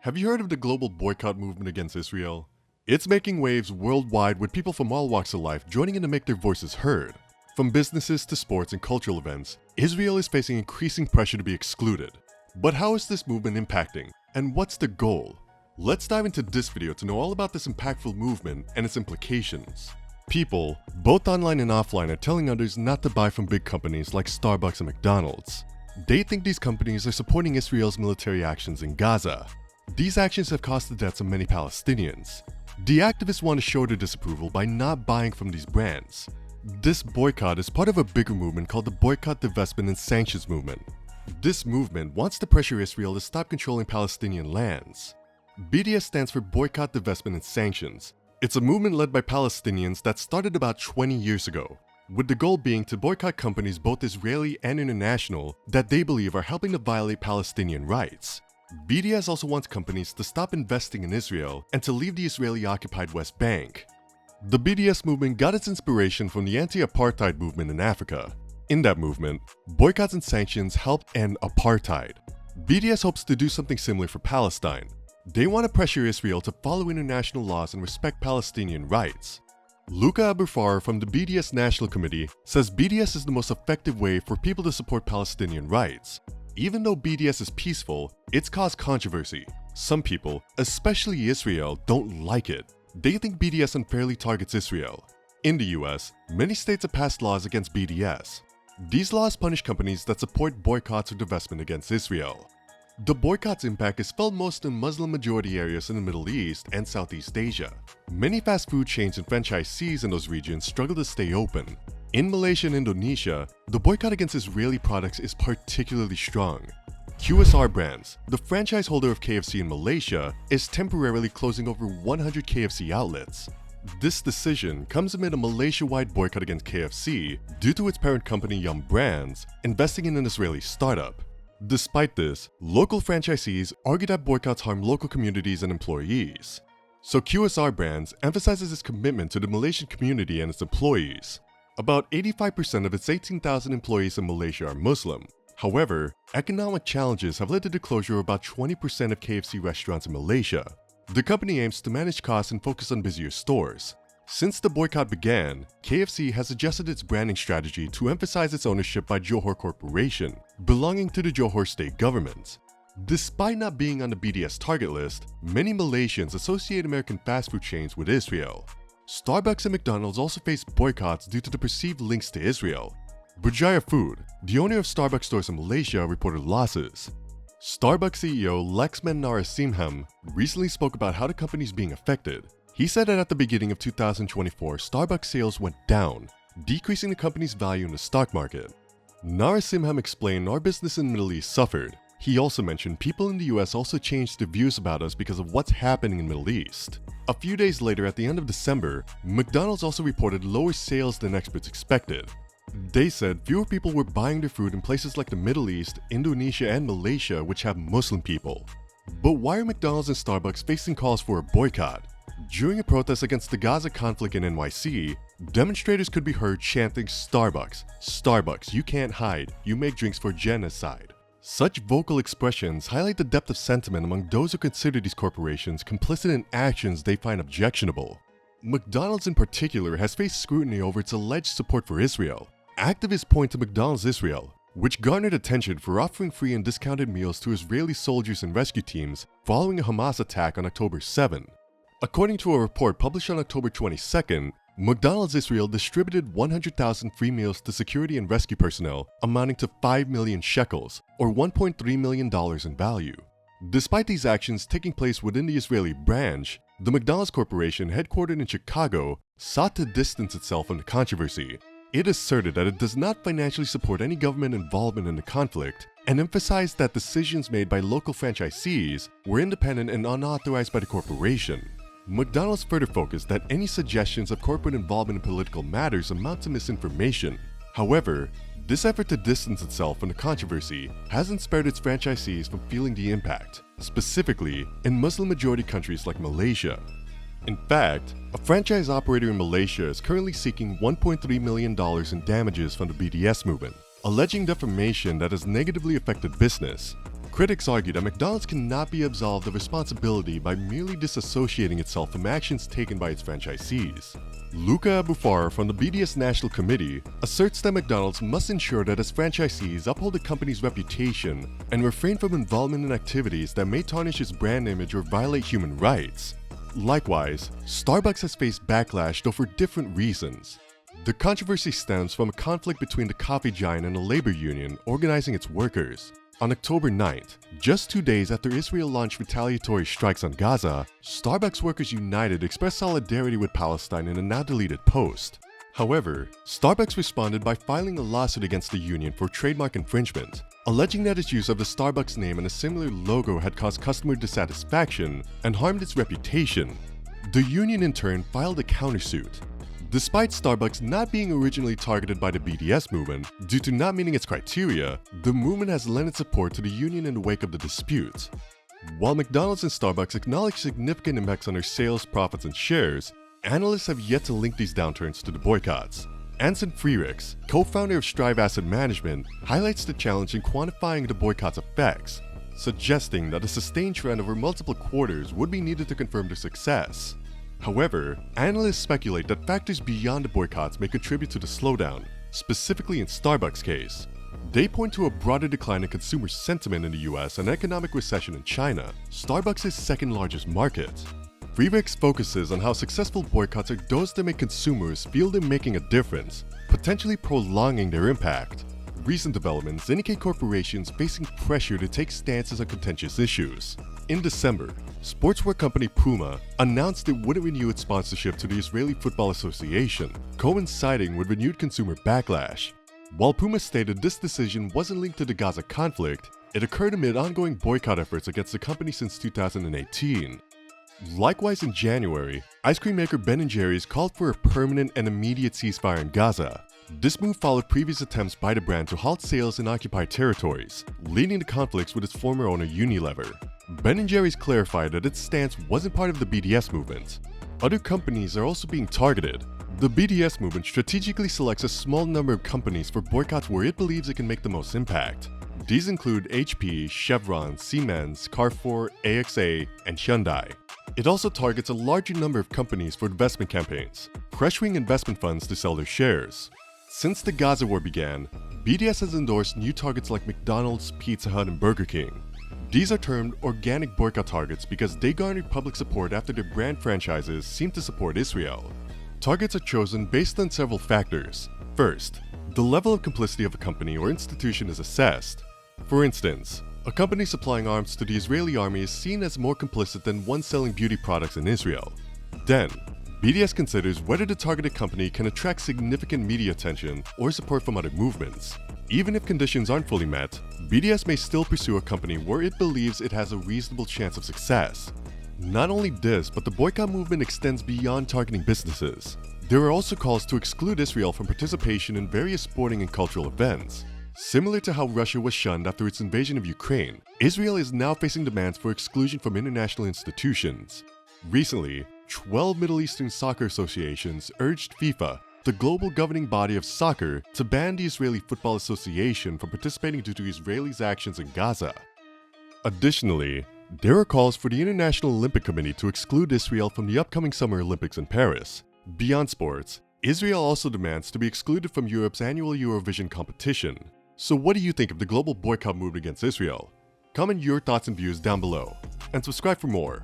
Have you heard of the global boycott movement against Israel? It's making waves worldwide with people from all walks of life joining in to make their voices heard. From businesses to sports and cultural events, Israel is facing increasing pressure to be excluded. But how is this movement impacting? And what's the goal? Let's dive into this video to know all about this impactful movement and its implications. People, both online and offline, are telling others not to buy from big companies like Starbucks and McDonald's. They think these companies are supporting Israel's military actions in Gaza. These actions have caused the deaths of many Palestinians. The activists want to show their disapproval by not buying from these brands. This boycott is part of a bigger movement called the Boycott, Divestment and Sanctions movement. This movement wants to pressure Israel to stop controlling Palestinian lands. BDS stands for Boycott, Divestment and Sanctions. It's a movement led by Palestinians that started about 20 years ago, with the goal being to boycott companies both Israeli and international that they believe are helping to violate Palestinian rights. BDS also wants companies to stop investing in Israel and to leave the Israeli-occupied West Bank. The BDS movement got its inspiration from the anti-apartheid movement in Africa. In that movement, boycotts and sanctions helped end apartheid. BDS hopes to do something similar for Palestine. They want to pressure Israel to follow international laws and respect Palestinian rights. Luca Abufar from the BDS National Committee says BDS is the most effective way for people to support Palestinian rights. Even though BDS is peaceful, it's caused controversy. Some people, especially Israel, don't like it. They think BDS unfairly targets Israel. In the US, many states have passed laws against BDS. These laws punish companies that support boycotts or divestment against Israel. The boycott's impact is felt most in Muslim-majority areas in the Middle East and Southeast Asia. Many fast food chains and franchisees in those regions struggle to stay open. In Malaysia and Indonesia, the boycott against Israeli products is particularly strong. QSR Brands, the franchise holder of KFC in Malaysia, is temporarily closing over 100 KFC outlets. This decision comes amid a Malaysia-wide boycott against KFC due to its parent company Yum Brands investing in an Israeli startup. Despite this, local franchisees argue that boycotts harm local communities and employees. So QSR Brands emphasizes its commitment to the Malaysian community and its employees. About 85% of its 18,000 employees in Malaysia are Muslim. However, economic challenges have led to the closure of about 20% of KFC restaurants in Malaysia. The company aims to manage costs and focus on busier stores. Since the boycott began, KFC has adjusted its branding strategy to emphasize its ownership by Johor Corporation, belonging to the Johor state government. Despite not being on the BDS target list, many Malaysians associate American fast food chains with Israel. Starbucks and McDonald's also face boycotts due to the perceived links to Israel. Berjaya Food, the owner of Starbucks stores in Malaysia, reported losses. Starbucks CEO Laxman Narasimham recently spoke about how the company is being affected. He said that at the beginning of 2024, Starbucks sales went down, decreasing the company's value in the stock market. Narasimham explained our business in the Middle East suffered. He also mentioned people in the US also changed their views about us because of what's happening in the Middle East. A few days later, at the end of December, McDonald's also reported lower sales than experts expected. They said fewer people were buying their food in places like the Middle East, Indonesia, and Malaysia, which have Muslim people. But why are McDonald's and Starbucks facing calls for a boycott? During a protest against the Gaza conflict in NYC, demonstrators could be heard chanting, "Starbucks, Starbucks, you can't hide, you make drinks for genocide." Such vocal expressions highlight the depth of sentiment among those who consider these corporations complicit in actions they find objectionable. McDonald's in particular has faced scrutiny over its alleged support for Israel. Activists point to McDonald's Israel, which garnered attention for offering free and discounted meals to Israeli soldiers and rescue teams following a Hamas attack on October 7. According to a report published on October 22nd, McDonald's Israel distributed 100,000 free meals to security and rescue personnel amounting to 5 million shekels, or $1.3 million in value. Despite these actions taking place within the Israeli branch, the McDonald's Corporation, headquartered in Chicago, sought to distance itself from the controversy. It asserted that it does not financially support any government involvement in the conflict and emphasized that decisions made by local franchisees were independent and unauthorized by the corporation. McDonald's further focused that any suggestions of corporate involvement in political matters amount to misinformation. However, this effort to distance itself from the controversy hasn't spared its franchisees from feeling the impact, specifically in Muslim-majority countries like Malaysia. In fact, a franchise operator in Malaysia is currently seeking $1.3 million in damages from the BDS movement, alleging defamation that has negatively affected business. Critics argue that McDonald's cannot be absolved of responsibility by merely disassociating itself from actions taken by its franchisees. Luca Abufar from the BDS National Committee asserts that McDonald's must ensure that its franchisees uphold the company's reputation and refrain from involvement in activities that may tarnish its brand image or violate human rights. Likewise, Starbucks has faced backlash, though for different reasons. The controversy stems from a conflict between the coffee giant and a labor union organizing its workers. On October 9th, just 2 days after Israel launched retaliatory strikes on Gaza, Starbucks Workers United expressed solidarity with Palestine in a now-deleted post. However, Starbucks responded by filing a lawsuit against the union for trademark infringement, alleging that its use of the Starbucks name and a similar logo had caused customer dissatisfaction and harmed its reputation. The union in turn filed a countersuit. Despite Starbucks not being originally targeted by the BDS movement due to not meeting its criteria, the movement has lent its support to the union in the wake of the dispute. While McDonald's and Starbucks acknowledge significant impacts on their sales, profits, and shares, analysts have yet to link these downturns to the boycotts. Anson Freericks, co-founder of Strive Asset Management, highlights the challenge in quantifying the boycott's effects, suggesting that a sustained trend over multiple quarters would be needed to confirm their success. However, analysts speculate that factors beyond the boycotts may contribute to the slowdown, specifically in Starbucks' case. They point to a broader decline in consumer sentiment in the US and economic recession in China, Starbucks' second largest market. Freericks focuses on how successful boycotts are those that make consumers feel they're making a difference, potentially prolonging their impact. Recent developments indicate corporations facing pressure to take stances on contentious issues. In December, sportswear company Puma announced it wouldn't renew its sponsorship to the Israeli Football Association, coinciding with renewed consumer backlash. While Puma stated this decision wasn't linked to the Gaza conflict, it occurred amid ongoing boycott efforts against the company since 2018. Likewise, in January, ice cream maker Ben & Jerry's called for a permanent and immediate ceasefire in Gaza. This move followed previous attempts by the brand to halt sales in occupied territories, leading to conflicts with its former owner Unilever. Ben & Jerry's clarified that its stance wasn't part of the BDS movement. Other companies are also being targeted. The BDS movement strategically selects a small number of companies for boycotts where it believes it can make the most impact. These include HP, Chevron, Siemens, Carrefour, AXA, and Hyundai. It also targets a larger number of companies for divestment campaigns, pressuring investment funds to sell their shares. Since the Gaza war began, BDS has endorsed new targets like McDonald's, Pizza Hut, and Burger King. These are termed organic boycott targets because they garnered public support after their brand franchises seemed to support Israel. Targets are chosen based on several factors. First, the level of complicity of a company or institution is assessed. For instance, a company supplying arms to the Israeli army is seen as more complicit than one selling beauty products in Israel. Then, BDS considers whether the targeted company can attract significant media attention or support from other movements. Even if conditions aren't fully met, BDS may still pursue a company where it believes it has a reasonable chance of success. Not only this, but the boycott movement extends beyond targeting businesses. There are also calls to exclude Israel from participation in various sporting and cultural events. Similar to how Russia was shunned after its invasion of Ukraine, Israel is now facing demands for exclusion from international institutions. Recently, 12 Middle Eastern soccer associations urged FIFA, the global governing body of soccer, to ban the Israeli Football Association from participating due to Israelis' actions in Gaza. Additionally, there are calls for the International Olympic Committee to exclude Israel from the upcoming Summer Olympics in Paris. Beyond sports, Israel also demands to be excluded from Europe's annual Eurovision competition. So what do you think of the global boycott movement against Israel? Comment your thoughts and views down below, and subscribe for more.